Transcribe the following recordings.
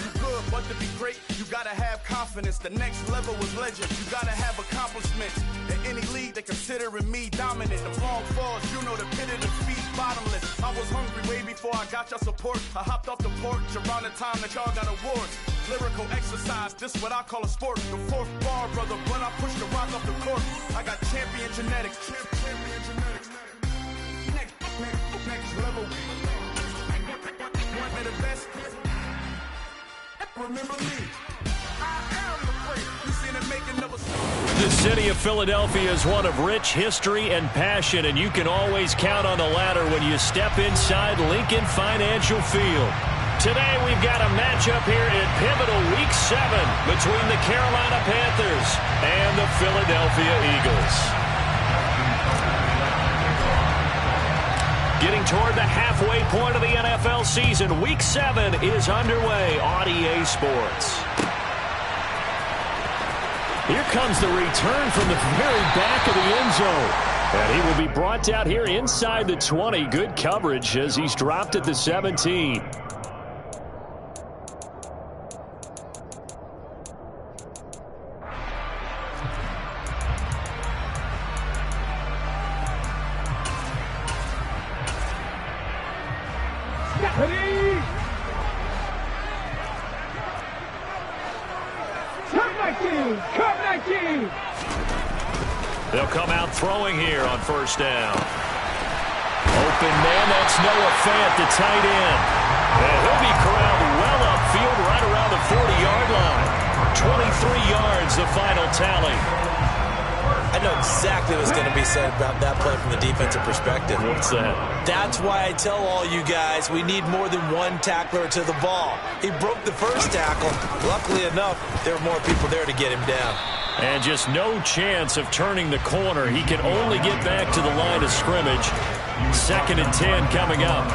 You good, but to be great, you gotta have confidence. The next level is legend. You gotta have accomplishments. In any league, they considering me dominant. The long falls, you know the pit of the feet bottomless. I was hungry way before I got your support. I hopped off the porch around the time that y'all got awards. Lyrical exercise, this what I call a sport. The fourth bar, brother, when I push the rock off the court. I got champion genetics. Champion genetics. Next level. One of the best. Remember me. I am the great. You seen it making of a... The city of Philadelphia is one of rich history and passion, and you can always count on the ladder when you step inside Lincoln Financial Field. Today we've got a matchup here in pivotal Week 7 between the Carolina Panthers and the Philadelphia Eagles. Getting toward the halfway point of the NFL season, Week 7 is underway on EA Sports. Here comes the return from the very back of the end zone. And he will be brought down here inside the 20. Good coverage as he's dropped at the 17. They'll come out throwing here on first down. Open man, that's Noah Fant, the tight end. And he'll be corralled well upfield right around the 40-yard line. 23 yards, the final tally. I know exactly what's going to be said about that play from the defensive perspective. What's that? That's why I tell all you guys we need more than one tackler to the ball. He broke the first tackle. Luckily enough, there were more people there to get him down. And just no chance of turning the corner. He can only get back to the line of scrimmage. 2nd and 10 coming up.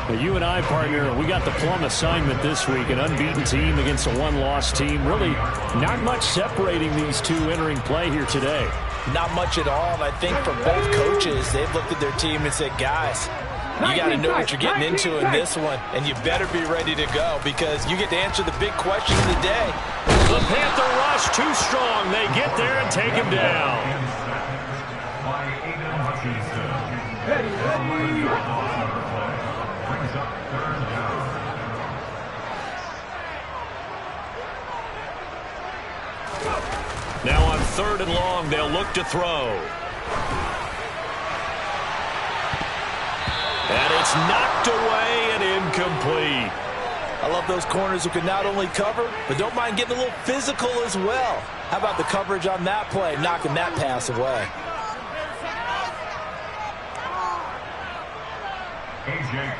Well, you and I, partner, we got the plum assignment this week. An unbeaten team against a one-loss team. Really not much separating these two entering play here today. Not much at all, and I think for both coaches, they've looked at their team and said, guys, you got to know what you're getting into in this one, and you better be ready to go because you get to answer the big question of the day. The Panther rush too strong. They get there and take him down. Now on 3rd and long, they'll look to throw. And it's knocked away and incomplete. I love those corners who can not only cover, but don't mind getting a little physical as well. How about the coverage on that play, knocking that pass away?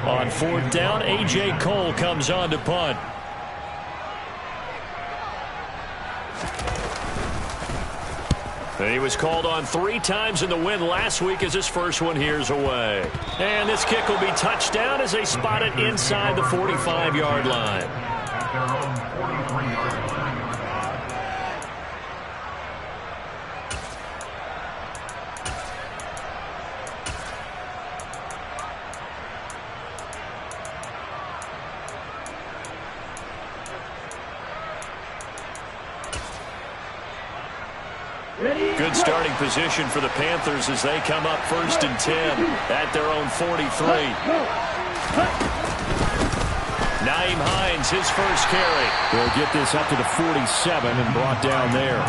On 4th down, A.J. Cole comes on to punt. He was called on 3 times in the win last week as his first one here's away. And this kick will be touchdown as they spot it inside the 45-yard line. At their own 43-yard line. Good starting position for the Panthers as they come up 1st and 10 at their own 43. Naeem Hines, his first carry. They'll get this up to the 47 and brought down there.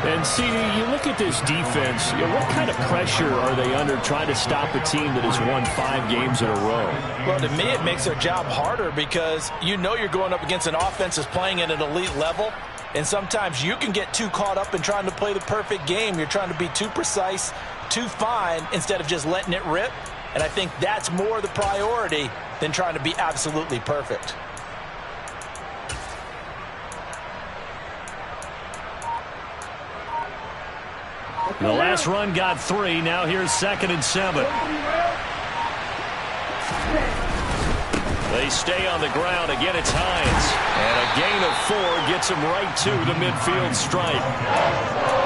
And, CD, you look at this defense, what kind of pressure are they under trying to stop a team that has won 5 games in a row? Well, to me, it makes their job harder because you know you're going up against an offense that's playing at an elite level. And sometimes you can get too caught up in trying to play the perfect game. You're trying to be too precise, too fine, instead of just letting it rip. And I think that's more the priority than trying to be absolutely perfect. The last run got 3. Now here's 2nd and 7. They stay on the ground. Again, it's Hines. And a gain of 4 gets him right to the midfield stripe.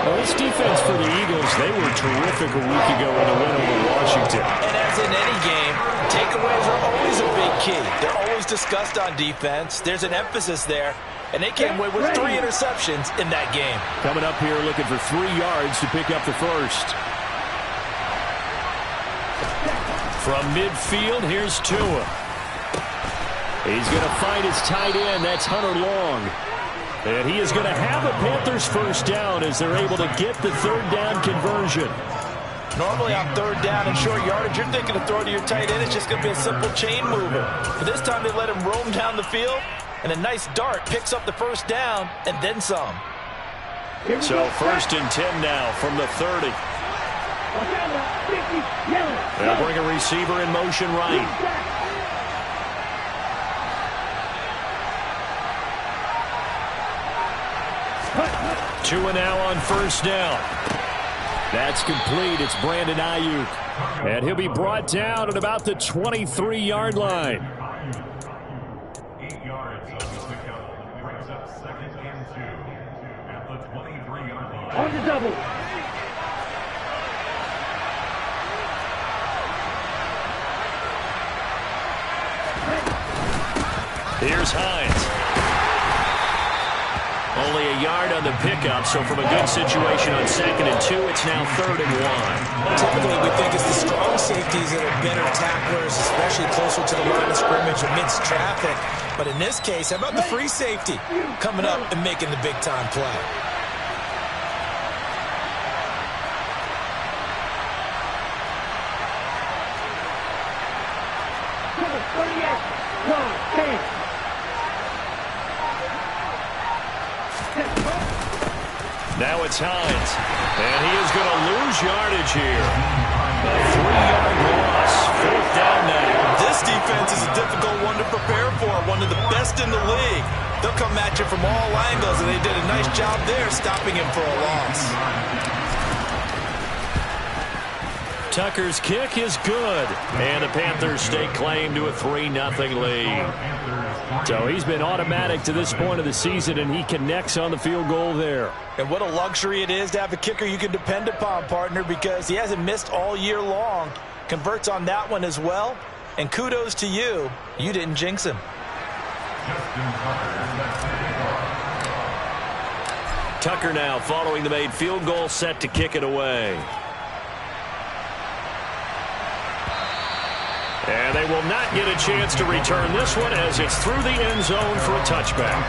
Well, this defense for the Eagles, they were terrific a week ago in a win over Washington. And as in any game, takeaways are always a big key. They're always always discussed on defense. There's an emphasis there, and they came away with 3 interceptions in that game. Coming up here looking for 3 yards to pick up the first. From midfield, here's Tua. He's going to find his tight end. That's Hunter Long. And he is going to have a Panthers first down as they're able to get the 3rd down conversion. Normally on 3rd down and short yardage, you're thinking to throw to your tight end. It's just going to be a simple chain mover. But this time they let him roam down the field, and a nice dart picks up the first down and then some. So 1st and 10 now from the 30. They'll bring a receiver in motion right. Tua now on 1st down. That's complete. It's Brandon Ayuk. And he'll be brought down at about the 23-yard line. 8 yards on the pickup. Brings up 2nd and 2 at the 23-yard line. On the double. Here's Hines. Only a yard on the pickup, so from a good situation on 2nd and 2, it's now 3rd and 1. Typically, we think it's the strong safeties that are better tacklers, especially closer to the line of scrimmage amidst traffic. But in this case, how about the free safety coming up and making the big-time play? Now it's Hines, and he is going to lose yardage here. A 3-yard loss, 4th down now. This defense is a difficult one to prepare for, one of the best in the league. They'll come at you from all angles, and they did a nice job there stopping him for a loss. Tucker's kick is good, and the Panthers stake claim to a 3-0 lead. So he's been automatic to this point of the season, and he connects on the field goal there. And what a luxury it is to have a kicker you can depend upon, partner, because he hasn't missed all year long. Converts on that one as well. And kudos to you. You didn't jinx him. Tucker now following the made field goal, set to kick it away. And they will not get a chance to return this one as it's through the end zone for a touchback.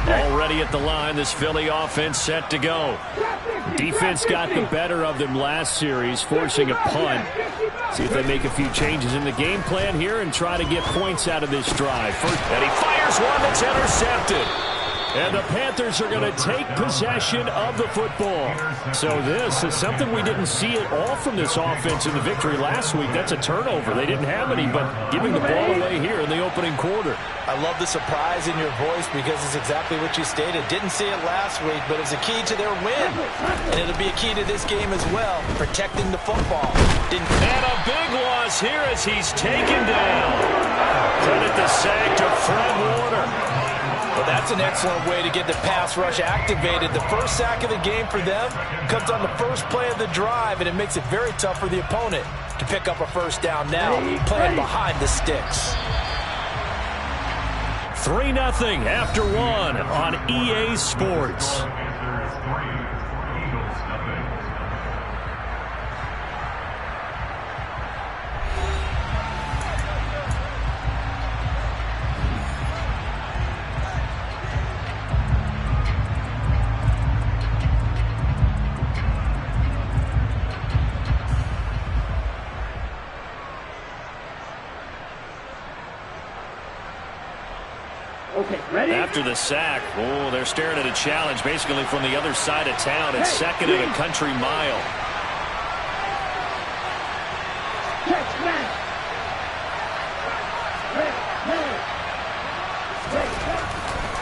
Already at the line, this Philly offense set to go. Defense got the better of them last series, forcing a punt. See if they make a few changes in the game plan here and try to get points out of this drive. And he fires one that's intercepted. And the Panthers are going to take possession of the football. So this is something we didn't see at all from this offense in the victory last week. That's a turnover. They didn't have any, but giving the ball away here in the opening quarter. I love the surprise in your voice because it's exactly what you stated. Didn't see it last week, but it's a key to their win. And it'll be a key to this game as well, protecting the football. And a big loss here as he's taken down. Credit the sack to Fred Warner. Well, that's an excellent way to get the pass rush activated. The first sack of the game for them comes on the first play of the drive, and it makes it very tough for the opponent to pick up a first down now, playing behind the sticks. 3-0 after one on EA Sports. After the sack, they're staring at a challenge basically from the other side of town. It's second and a country mile.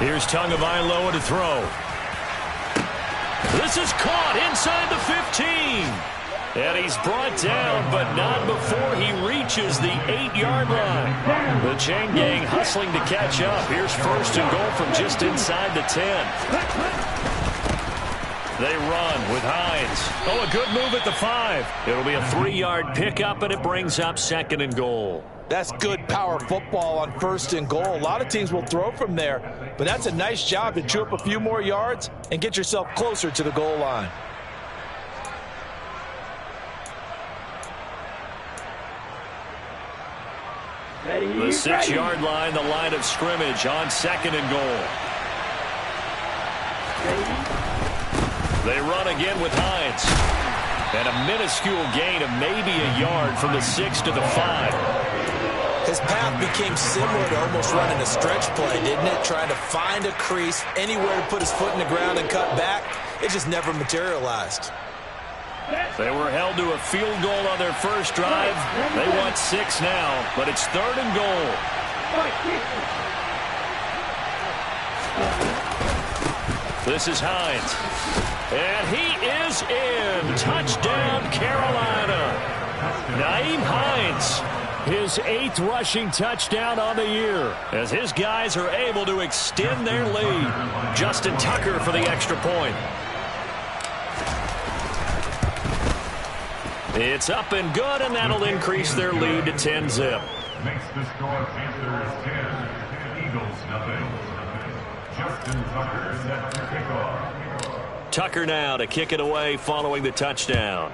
Here's Tagovailoa to throw. This is caught inside the 15. And he's brought down, but not before he reaches the 8-yard line. The chain gang hustling to catch up. Here's first and goal from just inside the 10. They run with Hines. Oh, a good move at the 5. It'll be a 3-yard pickup, and it brings up second and goal. That's good power football on first and goal. A lot of teams will throw from there, but that's a nice job to chew up a few more yards and get yourself closer to the goal line. The 6-yard line, the line of scrimmage on second and goal. They run again with Hines. And a minuscule gain of maybe a yard from the 6 to the 5. His path became similar to almost running a stretch play, didn't it? Trying to find a crease, anywhere to put his foot in the ground and cut back. It just never materialized. They were held to a field goal on their first drive. They want 6 now, but it's third and goal. This is Hines. And he is in. Touchdown, Carolina. Nyheim Hines, his 8th rushing touchdown on the year, as his guys are able to extend their lead. Justin Tucker for the extra point. It's up and good, and that'll increase their lead to 10-zip. Makes the score Panthers 10, Eagles nothing. Justin Tucker set to kick off. Tucker now to kick it away following the touchdown.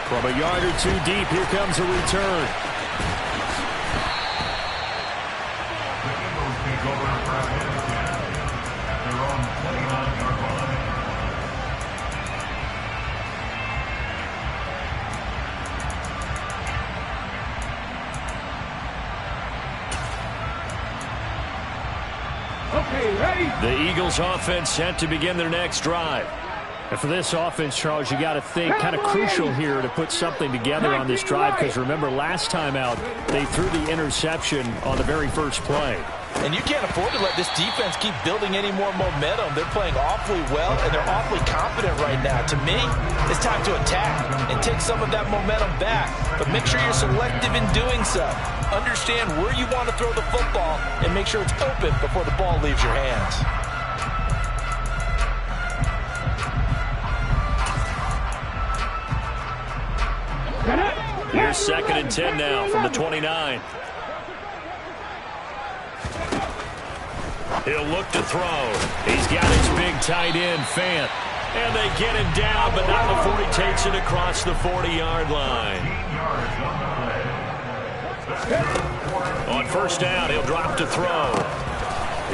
From a yard or 2 deep, here comes a return. The Eagles take over first and 10 at their own 29-yard line. The Eagles offense set to begin their next drive. And for this offense, Charles, you got to think kind of crucial here to put something together on this drive, because remember last time out they threw the interception on the very first play. And you can't afford to let this defense keep building any more momentum. They're playing awfully well, and they're awfully confident right now. To me, it's time to attack and take some of that momentum back. But make sure you're selective in doing so. Understand where you want to throw the football and make sure it's open before the ball leaves your hands. Here's second and 10 now from the 29. He'll look to throw. He's got his big tight end, Fant. And they get him down, but not before he takes it across the 40-yard line. On first down, he'll drop to throw.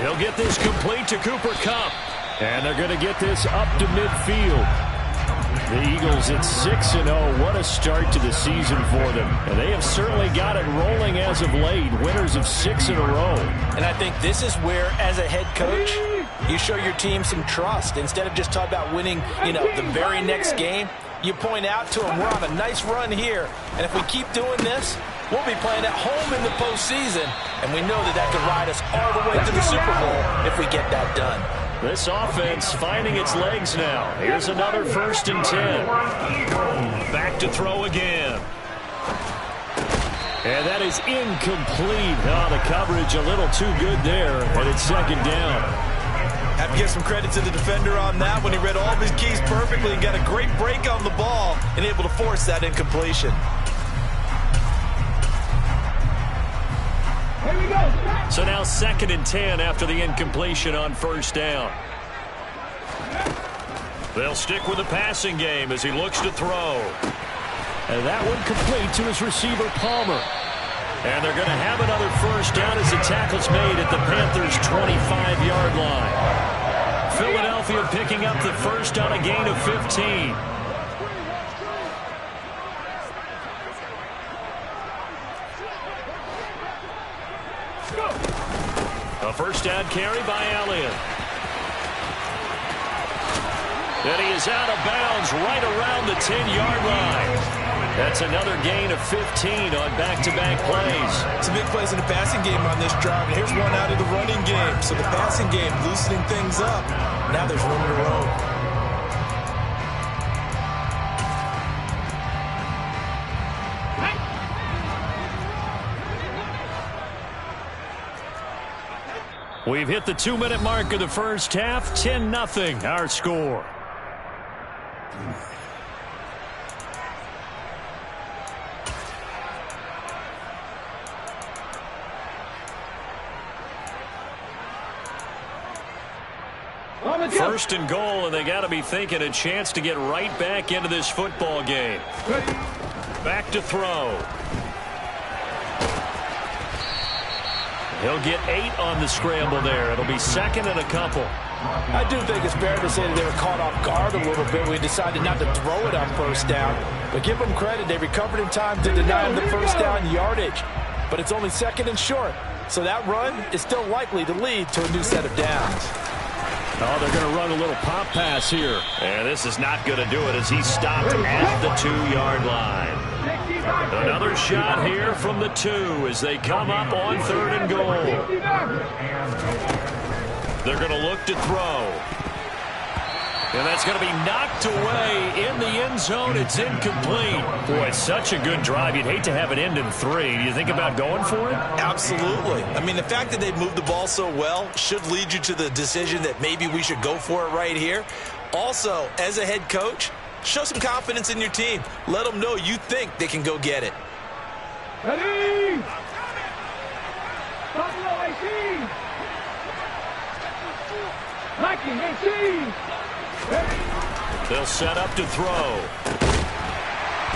He'll get this complete to Cooper Kupp. And they're going to get this up to midfield. The Eagles at 6-0. What a start to the season for them. And they have certainly got it rolling as of late. Winners of 6 in a row. And I think this is where, as a head coach, you show your team some trust. Instead of just talking about winning, the very next game, you point out to them, we're on a nice run here. And if we keep doing this, we'll be playing at home in the postseason. And we know that can ride us all the way to the Super Bowl if we get that done. This offense finding its legs now. Here's another first and 10. Back to throw again. And that is incomplete. Oh, the coverage a little too good there, and it's second down. Have to give some credit to the defender on that when he read all of his keys perfectly and got a great break on the ball and able to force that incompletion. So now second and 10 after the incompletion on first down. They'll stick with the passing game as he looks to throw. And that one complete to his receiver, Palmer. And they're going to have another first down as the tackle's made at the Panthers' 25-yard line. Philadelphia picking up the first on a gain of 15. A first down carry by Elliott. And he is out of bounds right around the 10-yard line. That's another gain of 15 on back-to-back plays. Some big plays in the passing game on this drive. And here's one out of the running game. So the passing game loosening things up. Now there's room to roam. We've hit the 2-minute mark of the first half. 10-0 our score. First and goal, and they got to be thinking a chance to get right back into this football game. Back to throw. He'll get 8 on the scramble there. It'll be second and a couple. I do think it's fair to say that they were caught off guard a little bit. We decided not to throw it on first down. But give them credit. They recovered in time to deny them the first down yardage. But it's only second and short. So that run is still likely to lead to a new set of downs. Oh, they're going to run a little pop pass here. And this is not going to do it as he's stopped at the 2-yard line. Another shot here from the 2 as they come up on 3rd and goal. They're going to look to throw. And that's going to be knocked away in the end zone. It's incomplete. Boy, it's such a good drive. You'd hate to have it end in 3. Do you think about going for it? Absolutely. I mean, the fact that they've moved the ball so well should lead you to the decision that maybe we should go for it right here. Also, as a head coach, show some confidence in your team. Let them know you think they can go get it. Ready! Buffalo 18! Viking 18! They'll set up to throw.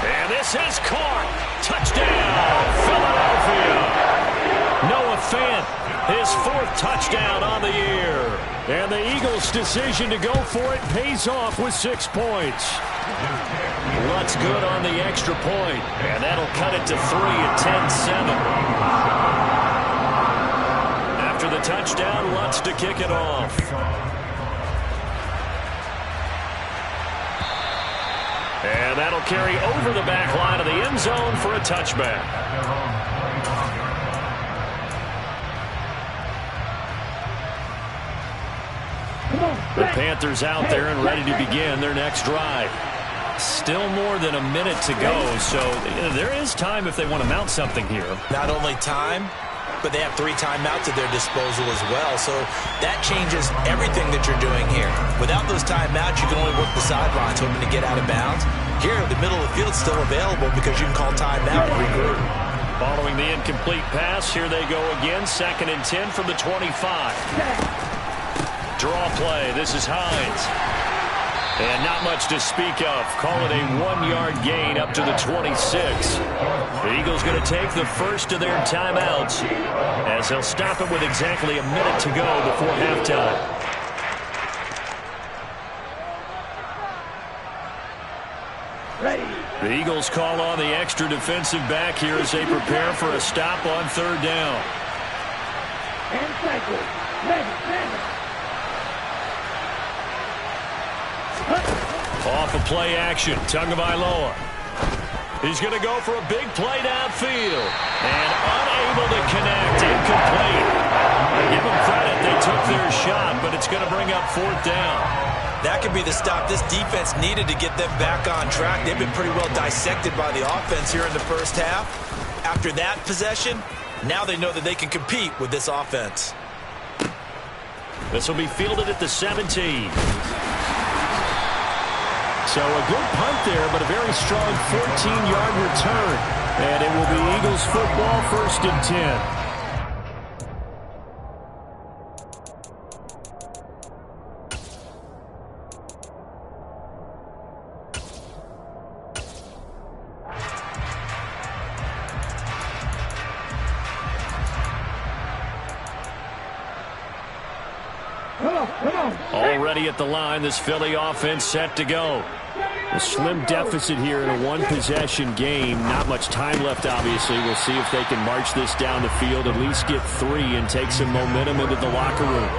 And this is caught. Touchdown, Philadelphia. Noah Fant, his 4th touchdown on the year. And the Eagles' decision to go for it pays off with 6 points. Lutz good on the extra point. And that'll cut it to 3 at 10-7. After the touchdown, Lutz to kick it off. And that'll carry over the back line of the end zone for a touchback. The Panthers out there and ready to begin their next drive. Still more than a minute to go, so there is time if they want to mount something here. Not only time, but they have 3 timeouts at their disposal as well. So that changes everything that you're doing here. Without those timeouts, you can only work the sidelines hoping to get out of bounds. Here, the middle of the field's still available because you can call timeout and regroup. Following the incomplete pass, here they go again. 2nd and 10 from the 25. Draw play. This is Hines. And not much to speak of. Call it a 1-yard gain up to the 26. The Eagles going to take the first of their timeouts as they'll stop it with exactly a minute to go before halftime. The Eagles call on the extra defensive back here as they prepare for a stop on 3rd down. Off of play action, Tagovailoa. He's going to go for a big play downfield. And unable to connect, incomplete. Give them credit, they took their shot, but it's going to bring up 4th down. That could be the stop this defense needed to get them back on track. They've been pretty well dissected by the offense here in the first half. After that possession, now they know that they can compete with this offense. This will be fielded at the 17. So a good punt there, but a very strong 14-yard return. And it will be Eagles football, 1st and 10. Already at the line, this Philly offense set to go. A slim deficit here in a 1-possession game. Not much time left, obviously. We'll see if they can march this down the field, at least get 3 and take some momentum into the locker room.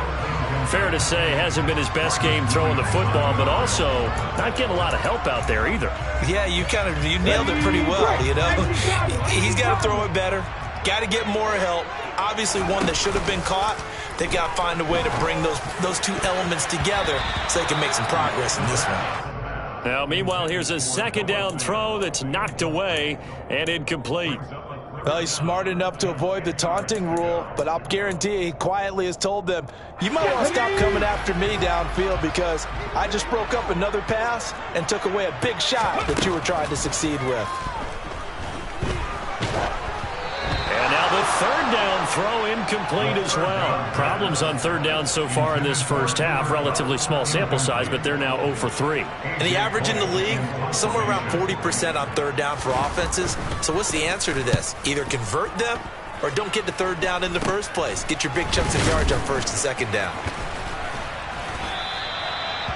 Fair to say, hasn't been his best game throwing the football, but also not getting a lot of help out there either. Yeah, you nailed it pretty well, you know. He's got to throw it better. Got to get more help. Obviously one that should have been caught. They've got to find a way to bring those 2 elements together so they can make some progress in this one. Now, meanwhile, here's a 2nd down throw that's knocked away and incomplete. Well, he's smart enough to avoid the taunting rule, but I'll guarantee you he quietly has told them, you might want to stop coming after me downfield because I just broke up another pass and took away a big shot that you were trying to succeed with. And now the third down throw incomplete as well. Problems on third down so far in this first half. Relatively small sample size, but they're now 0 for 3. And the average in the league, somewhere around 40% on third down for offenses. So what's the answer to this? Either convert them or don't get the third down in the first place. Get your big chunks of yards on first and second down.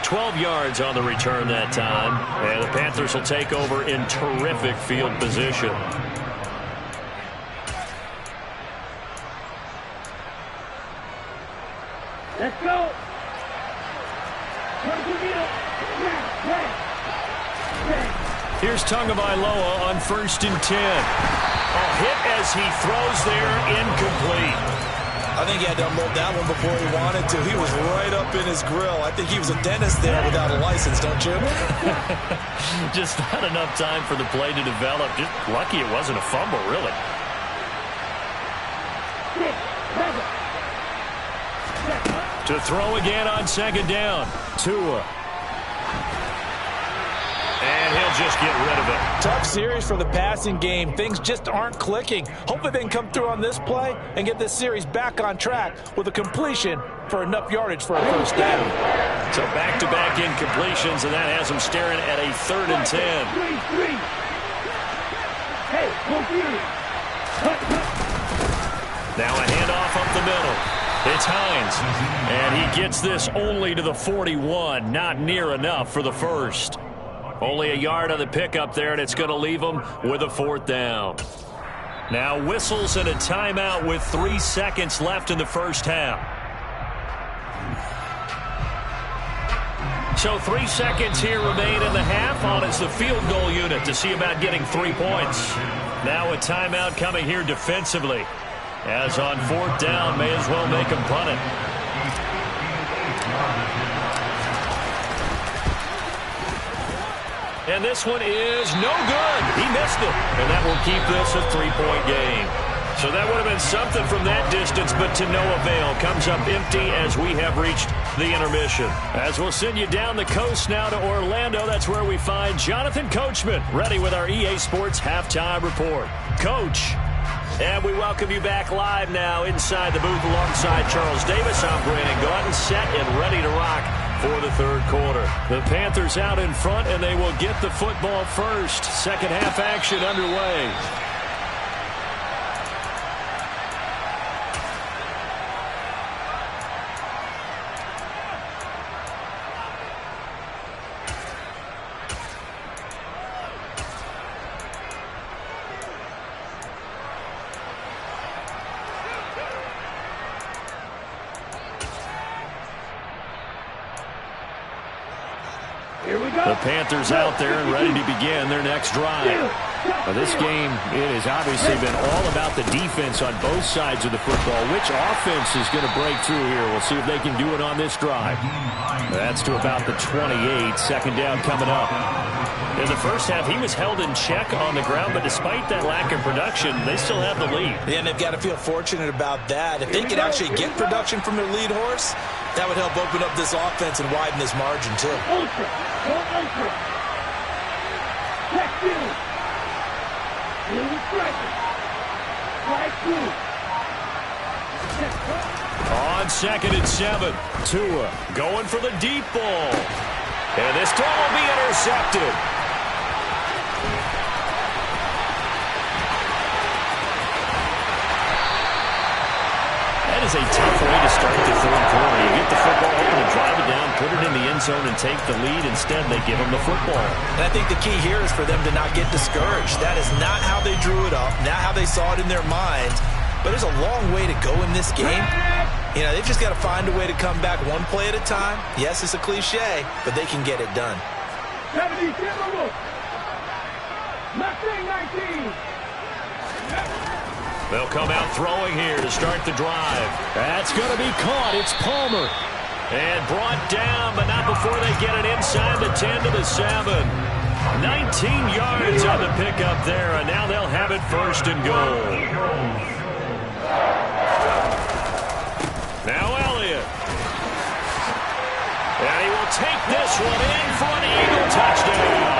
12 yards on the return that time. And the Panthers will take over in terrific field position. Let's go. Here's Tagovailoa on 1st and 10. A hit as he throws there, incomplete. I think he had to unload that one before he wanted to. He was right up in his grill. I think he was a dentist there without a license, don't you? Just not enough time for the play to develop. Just lucky it wasn't a fumble, really. To throw again on second down. Tua. And he'll just get rid of it. Tough series for the passing game. Things just aren't clicking. Hopefully they can come through on this play and get this series back on track with a completion for enough yardage for a first down. So back-to-back incompletions, and that has him staring at a 3rd and 10. Now a handoff up the middle. It's Hines, and he gets this only to the 41. Not near enough for the first. Only a yard on the pickup there, and it's going to leave him with a 4th down. Now whistles and a timeout with 3 seconds left in the first half. So 3 seconds here remain in the half on as the field goal unit to see about getting 3 points. Now a timeout coming here defensively. As on 4th down, may as well make him punt it. And this one is no good. He missed it. And that will keep this a 3-point game. So that would have been something from that distance, but to no avail. Comes up empty as we have reached the intermission. As we'll send you down the coast now to Orlando, that's where we find Jonathan Coachman, ready with our EA Sports Halftime Report. Coach. And we welcome you back live now inside the booth alongside Charles Davis. I'm Brandon Gaudin, set and ready to rock for the third quarter. The Panthers out in front, and they will get the football first. Second half action underway. The Panthers out there and ready to begin their next drive. Now this game, it has obviously been all about the defense on both sides of the football. Which offense is going to break through here? We'll see if they can do it on this drive. That's to about the 28. Second down coming up. In the first half, he was held in check on the ground, but despite that lack of production, they still have the lead. Yeah, and they've got to feel fortunate about that. If they can actually get production from their lead horse, that would help open up this offense and widen this margin, too. On 2nd and 7, Tua going for the deep ball. And this throw will be intercepted. That is a tough way to start the third quarter. You get the football open and drive it down, put it in the end zone and take the lead. Instead, they give them the football. And I think the key here is for them to not get discouraged. That is not how they drew it up, not how they saw it in their minds. But there's a long way to go in this game. You know, they've just got to find a way to come back one play at a time. Yes, it's a cliche, but they can get it done. 70, Mustang 19. They'll come out throwing here to start the drive. That's going to be caught. It's Palmer. And brought down, but not before they get it inside the 10 to the 7. 19 yards on the pickup there, and now they'll have it first and goal. Now Elliott. And he will take this one in for an Eagle touchdown.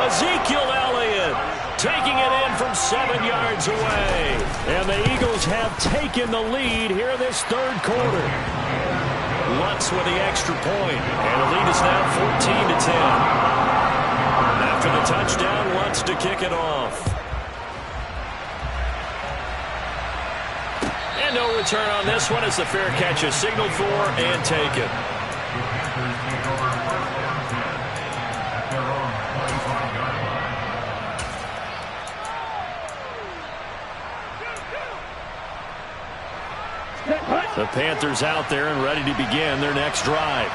Ezekiel Elliott taking it in from 7 yards away. And the Eagles have taken the lead here this third quarter. Lutz with the extra point, and the lead is now 14-10. After the touchdown, Lutz to kick it off. And no return on this one as the fair catch is signaled for and taken. The Panthers out there and ready to begin their next drive.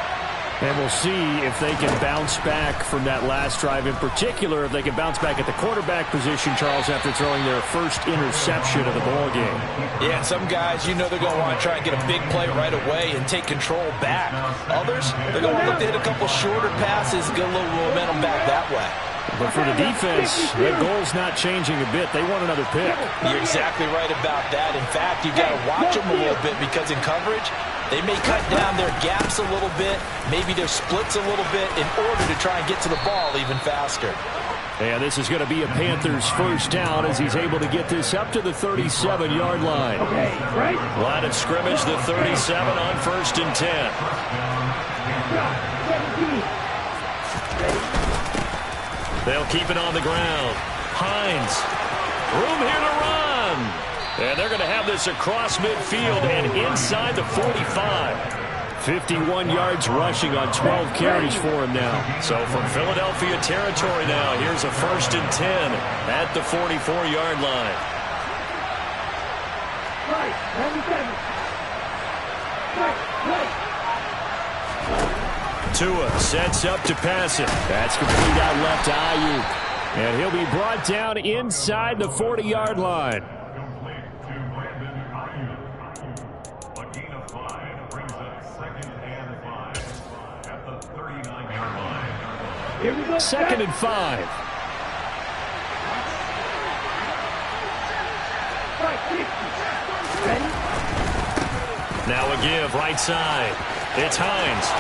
And we'll see if they can bounce back from that last drive. In particular, if they can bounce back at the quarterback position, Charles, after throwing their first interception of the ball game. Yeah, some guys, you know they're going to want to try and get a big play right away and take control back. Others, they're going to look to hit a couple shorter passes, get a little momentum back that way. But for the defense, that goal's not changing a bit. They want another pick. You're exactly right about that. In fact, you've got to watch them a little bit because in coverage, they may cut down their gaps a little bit, maybe their splits a little bit in order to try and get to the ball even faster. And this is going to be a Panthers first down as he's able to get this up to the 37-yard line. Okay, right? Line of scrimmage, the 37 on 1st and 10. 17. They'll keep it on the ground. Hines. Room here to run. And they're going to have this across midfield and inside the 45. 51 yards rushing on 12 carries for him now. So from Philadelphia territory now, here's a 1st and 10 at the 44-yard line. Right, 97. Right. Tua sets up to pass it. That's complete out left to Ayuk. And he'll be brought down inside the 40-yard line. Complete to Brandon Ayuk. A gain of 5 brings up 2nd and 5 at the 39-yard line. Here we go. 2nd and 5. Right, 50. Ready? Now a give right side. It's Hines.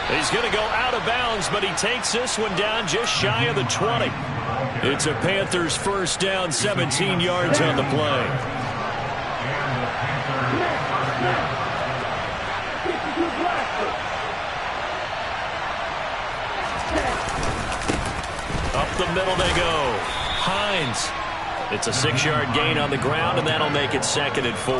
He's going to go out of bounds, but he takes this one down just shy of the 20. It's a Panthers first down, 17 yards on the play. Up the middle they go. Hines. It's a 6-yard gain on the ground, and that'll make it 2nd and 4.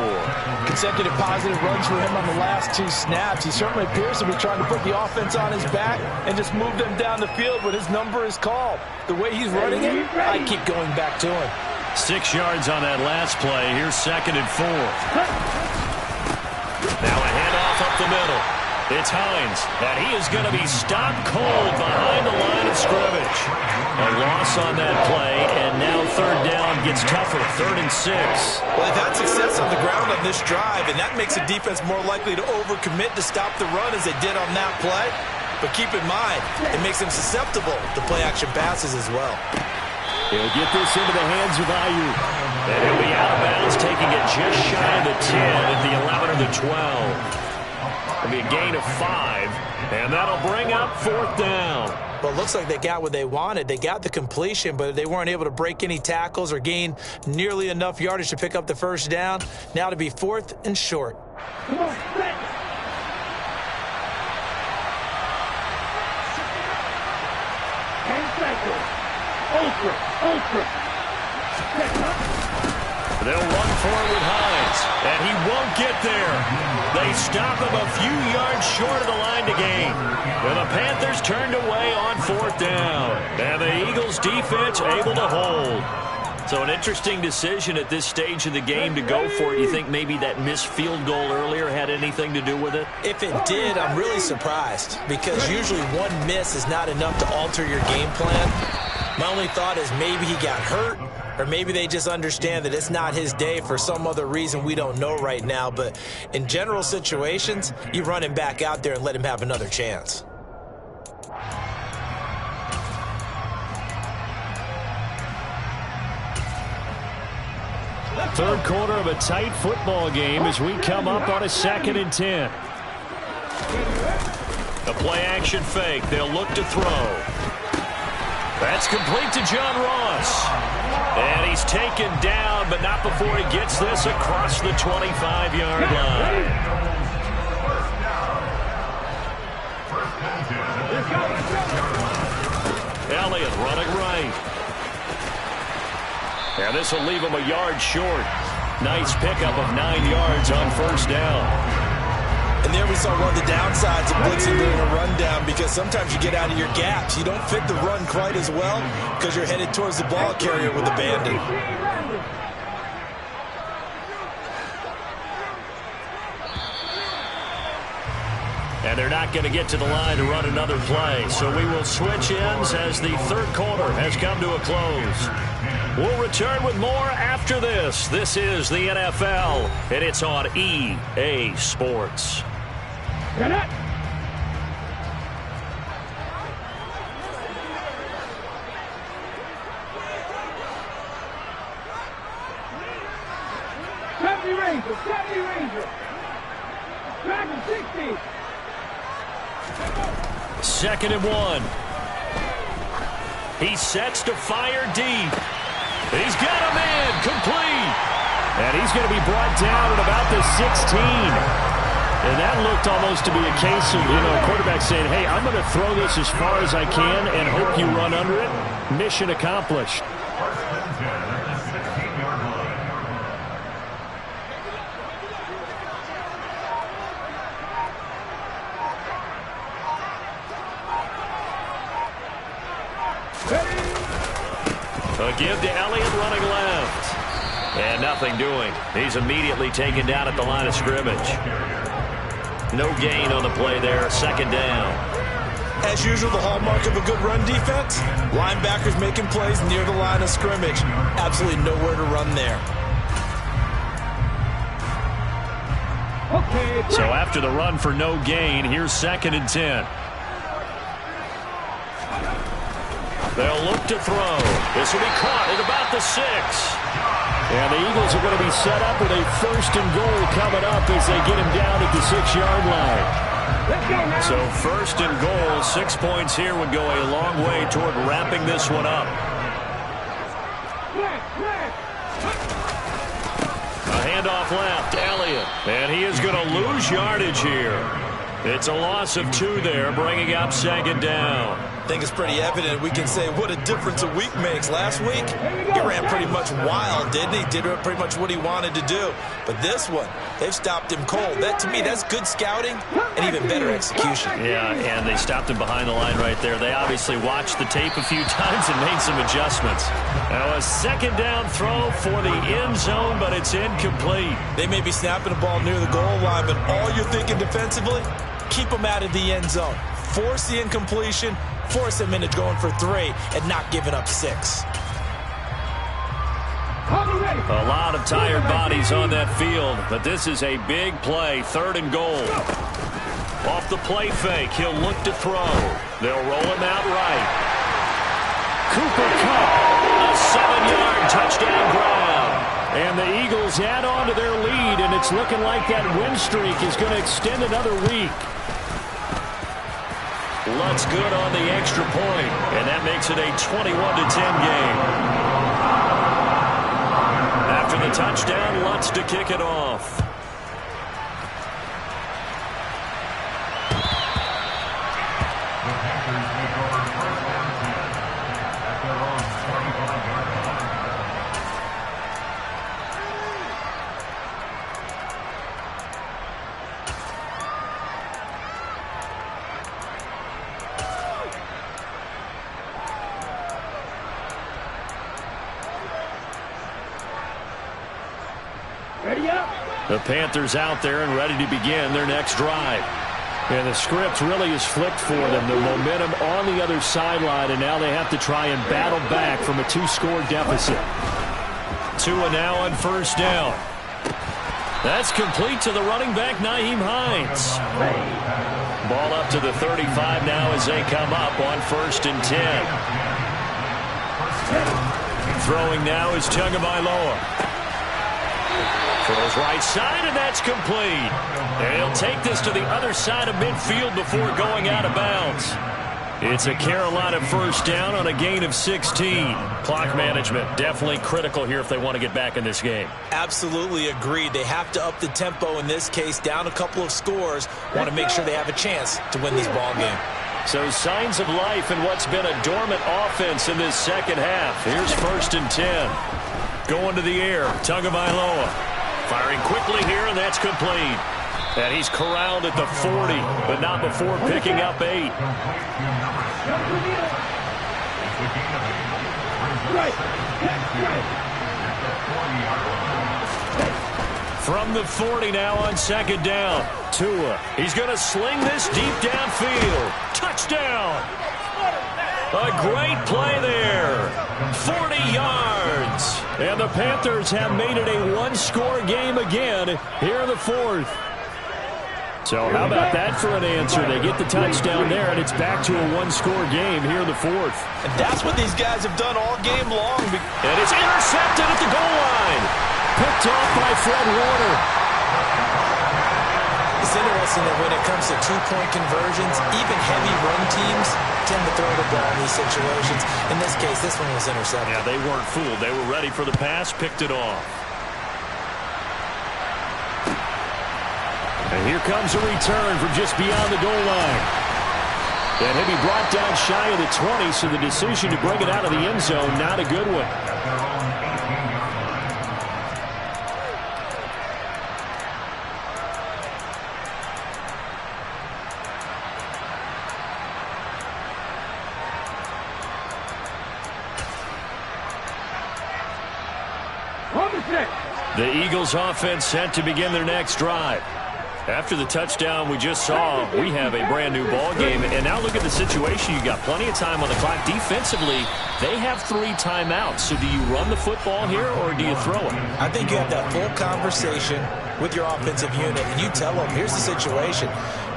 Consecutive positive runs for him on the last 2 snaps. He certainly appears to be trying to put the offense on his back and just move them down the field, but his number is called. The way he's running it, I keep going back to him. 6 yards on that last play. Here's 2nd and 4. Now a handoff up the middle. It's Hines, and he is going to be stopped cold behind the line of scrimmage. A loss on that play, and now 3rd down gets tougher, 3rd and 6. Well, they've had success on the ground on this drive, and that makes the defense more likely to overcommit to stop the run as they did on that play. But keep in mind, it makes them susceptible to play-action passes as well. He'll get this into the hands of Ayuk. And he'll be out of bounds, taking it just shy of the 10 at the 11 or the 12. It'll be a gain of 5, and that'll bring up 4th down. Well, it looks like they got what they wanted. They got the completion, but they weren't able to break any tackles or gain nearly enough yardage to pick up the first down. Now to be 4th and short. Come on, set. And cycle. Ultra. They'll run forward with Hines, and he won't get there. They stop him a few yards short of the line to gain. And the Panthers turned away on 4th down. And the Eagles defense able to hold. So an interesting decision at this stage of the game to go for it. You think maybe that missed field goal earlier had anything to do with it? If it did, I'm really surprised, because usually one miss is not enough to alter your game plan. My only thought is maybe he got hurt, or maybe they just understand that it's not his day for some other reason we don't know right now. But in general situations, you run him back out there and let him have another chance. third quarter of a tight football game as we come up on a 2nd and 10. A play-action fake. They'll look to throw. That's complete to John Ross. And he's taken down, but not before he gets this across the 25-yard line. Elliott running right. And this will leave him a yard short. Nice pickup of 9 yards on first down. And there we saw one of the downsides of blitzing during a rundown, because sometimes you get out of your gaps. You don't fit the run quite as well because you're headed towards the ball carrier with abandon. And they're not going to get to the line to run another play. So we will switch ends as the third quarter has come to a close. We'll return with more after this. This is the NFL, and it's on EA Sports. Get it! Safety Ranger! Dragon 60! 2nd and 1. He sets to fire deep. He's got him in, complete. And he's going to be brought down at about the 16. And that looked almost to be a case of, a quarterback saying, hey, I'm going to throw this as far as I can and hope you run under it. Mission accomplished. A give to Elliott running left. And nothing doing. He's immediately taken down at the line of scrimmage. No gain on the play there. 2nd down. As usual, the hallmark of a good run defense, linebackers making plays near the line of scrimmage. Absolutely nowhere to run there. Okay. So after the run for no gain, here's 2nd and 10. They'll look to throw. This will be caught at about the 6. And the Eagles are going to be set up with a 1st and goal coming up as they get him down at the 6-yard line. So 1st and goal, 6 points here would go a long way toward wrapping this one up. A handoff left, Elliott. And he is going to lose yardage here. It's a loss of 2 there, bringing up 2nd down. I think it's pretty evident. We can say what a difference a week makes. Last week, he ran pretty much wild, didn't he? Did pretty much what he wanted to do. But this one, they've stopped him cold. That, to me, that's good scouting and even better execution. Yeah, and they stopped him behind the line right there. They obviously watched the tape a few times and made some adjustments. Now a 2nd down throw for the end zone, but it's incomplete. They may be snapping the ball near the goal line, but all you're thinking defensively, keep them out of the end zone. Force the incompletion, force them into going for 3, and not giving up 6. A lot of tired bodies on that field, but this is a big play, 3rd and goal. Off the play fake, he'll look to throw. They'll roll him out right. Cooper Kupp, a 7-yard touchdown grab. And the Eagles add on to their lead, and it's looking like that win streak is going to extend another week. Lutz good on the extra point, and that makes it a 21-10 game. After the touchdown, Lutz to kick it off. The Panthers take over 1st and 10 at their own 25-yard line. Ready up. The Panthers out there and ready to begin their next drive. And the script really is flipped for them. The momentum on the other sideline, and now they have to try and battle back from a 2-score deficit. Tua now on 1st down. That's complete to the running back, Nyheim Hines. Ball up to the 35 now as they come up on 1st and 10. Throwing now is Tagovailoa. Goes right side, and that's complete. And he'll take this to the other side of midfield before going out of bounds. It's a Carolina first down on a gain of 16. Clock management definitely critical here if they want to get back in this game. Absolutely agreed. They have to up the tempo in this case, down a couple of scores. Want to make sure they have a chance to win this ball game. So signs of life in what's been a dormant offense in this second half. Here's 1st and 10. Going to the air, Tagovailoa. Firing quickly here, and that's complete. And he's corralled at the 40, but not before picking up 8. From the 40 now on 2nd down. Tua. He's going to sling this deep downfield. Touchdown. A great play there. 40 yards. And the Panthers have made it a one-score game again here in the 4th. So how about that for an answer? They get the touchdown there, and it's back to a one-score game here in the 4th. And that's what these guys have done all game long. And it's intercepted at the goal line. Picked off by Fred Warner. It's interesting that when it comes to two-point conversions, even heavy run teams tend to throw the ball in these situations. In this case, this one was intercepted. Yeah, they weren't fooled. They were ready for the pass, picked it off. And here comes a return from just beyond the goal line. And he'll be brought down shy of the 20, so the decision to bring it out of the end zone, not a good one. The Eagles offense set to begin their next drive. After the touchdown we just saw, we have a brand new ball game. And now look at the situation. You got plenty of time on the clock. Defensively, they have 3 timeouts. So do you run the football here or do you throw it? I think you have that full conversation with your offensive unit, and you tell them, here's the situation.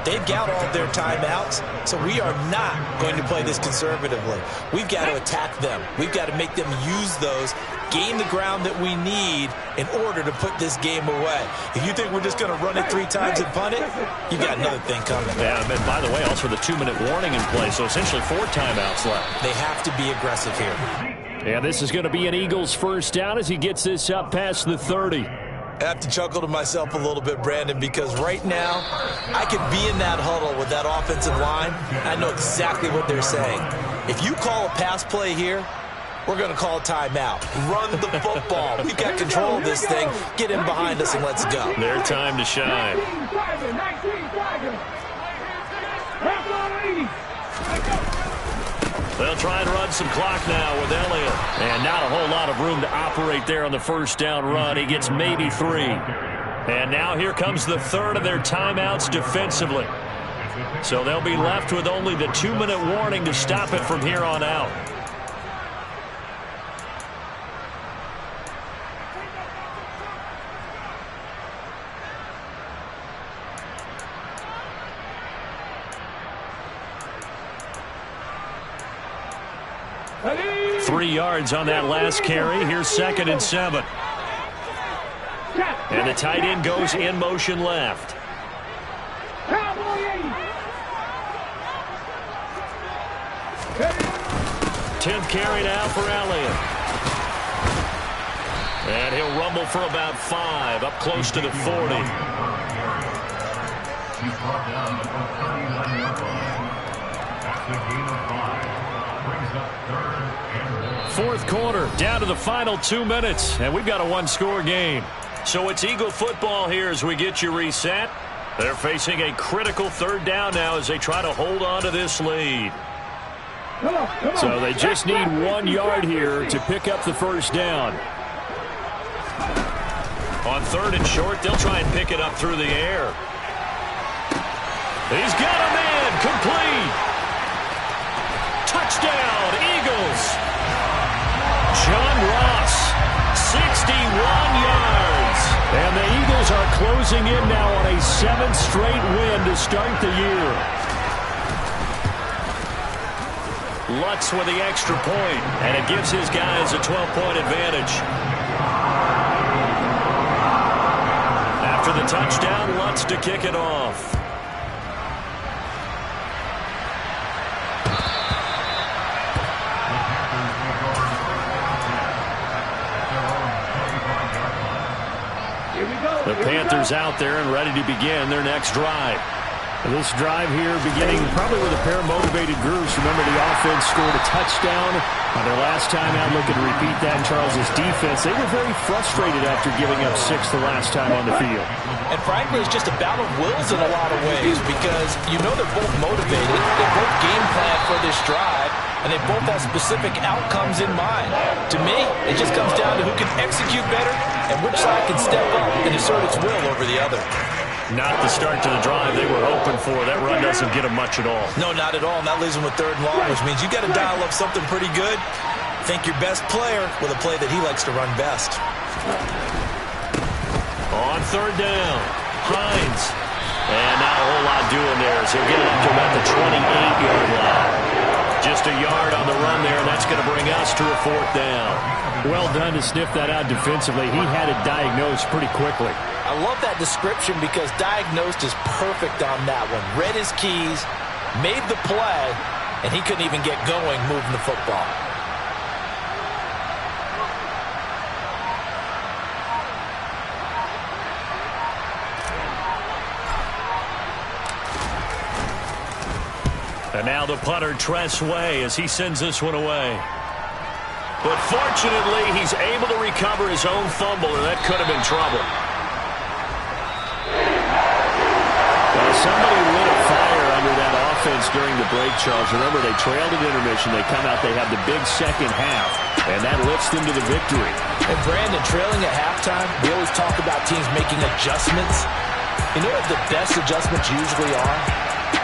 They've got all of their timeouts, so we are not going to play this conservatively. We've got to attack them. We've got to make them use those, gain the ground that we need in order to put this game away. If you think we're just going to run it 3 times and punt it, you've got another thing coming. Yeah, and by the way, also the 2-minute warning in play, so essentially 4 timeouts left. They have to be aggressive here. And this is going to be an Eagles first down as he gets this up past the 30. I have to chuckle to myself a little bit, Brandon, because right now I could be in that huddle with that offensive line. I know exactly what they're saying. If you call a pass play here, we're going to call a timeout. Run the football. We've got control of this thing. Get in behind us and let's go. Their time to shine. They'll try and run some clock now with Elliott. And not a whole lot of room to operate there on the first down run. He gets maybe 3. And now here comes the 3rd of their timeouts defensively. So they'll be left with only the 2-minute warning to stop it from here on out. Ready? 3 yards on that last carry. Here's 2nd and 7. And the tight end goes in motion left. 10th carry now for Elliott. And he'll rumble for about 5, up close to the 40. He's brought down at the 39-yard line. That's a gain of 5. Brings up 3rd and 1. 4th quarter, down to the final 2 minutes, and we've got a one-score game. So it's Eagle football here as we get you reset. They're facing a critical 3rd down now as they try to hold on to this lead. So they just need 1 yard here to pick up the first down. On 3rd and short, they'll try and pick it up through the air. He's got a man, complete. Touchdown, Eagles. John Ross, 61 yards. And the Eagles are closing in now on a 7th straight win to start the year. Lutz with the extra point, and it gives his guys a 12-point advantage. for the touchdown. Lutz to kick it off. The Panthers out there and ready to begin their next drive. This drive here beginning probably with a pair of motivated groups. Remember, the offense scored a touchdown on their last time out. Looking to repeat that. Charles' defense, they were very frustrated after giving up 6 the last time on the field. And frankly, it's just a battle of wills in a lot of ways because you know they're both motivated. They both game plan for this drive, and they both have specific outcomes in mind. To me, it just comes down to who can execute better and which side can step up and assert its will over the other. Not the start to the drive they were hoping for. That run doesn't get them much at all. No, not at all. And that leaves them with 3rd and long, which means you got to dial up something pretty good. Think your best player with a play that he likes to run best. On 3rd down, Hines. And not a whole lot doing there as he'll get it up to about the 28-yard line. Just a yard on the run there, and that's going to bring us to a 4th down. Well done to sniff that out defensively. He had it diagnosed pretty quickly. I love that description because diagnosed is perfect on that one. Read his keys, made the play, and he couldn't even get going moving the football. And now the punter, Tress Way, as he sends this one away. But fortunately, he's able to recover his own fumble, and that could have been trouble. Well, somebody lit a fire under that offense during the break, Charles. Remember, they trailed at intermission. They come out, they have the big second half, and that lifts them to the victory. And Brandon, trailing at halftime, we always talk about teams making adjustments. You know what the best adjustments usually are?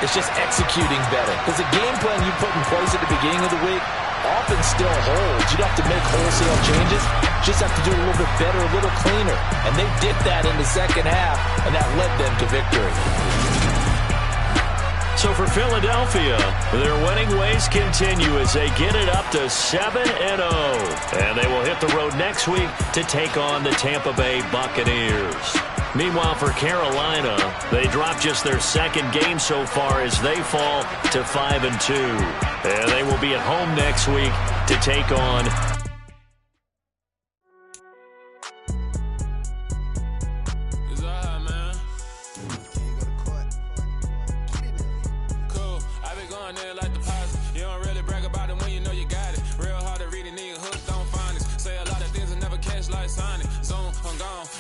It's just executing better. Because the game plan you put in place at the beginning of the week often still holds. You don't have to make wholesale changes. You just have to do it a little bit better, a little cleaner. And they did that in the second half, and that led them to victory. So for Philadelphia, their winning ways continue as they get it up to 7-0. And they will hit the road next week to take on the Tampa Bay Buccaneers. Meanwhile, for Carolina, they drop just their 2nd game so far as they fall to 5-2. And they will be at home next week to take on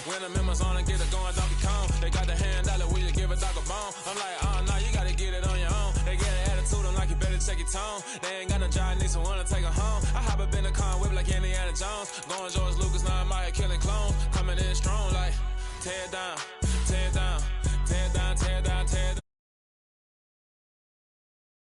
when the members on and get it going, Donkey Kong. They got the hand dollar, will you give a dog a bone? I'm like, oh, no, you gotta get it on your own. They get an attitude, I'm like, you better check your tone. They ain't got no job, need someone to take her home. I hop up in the car, whip like Indiana Jones. Going George Lucas, now I'm out here killing clones. Coming in strong like, tear down.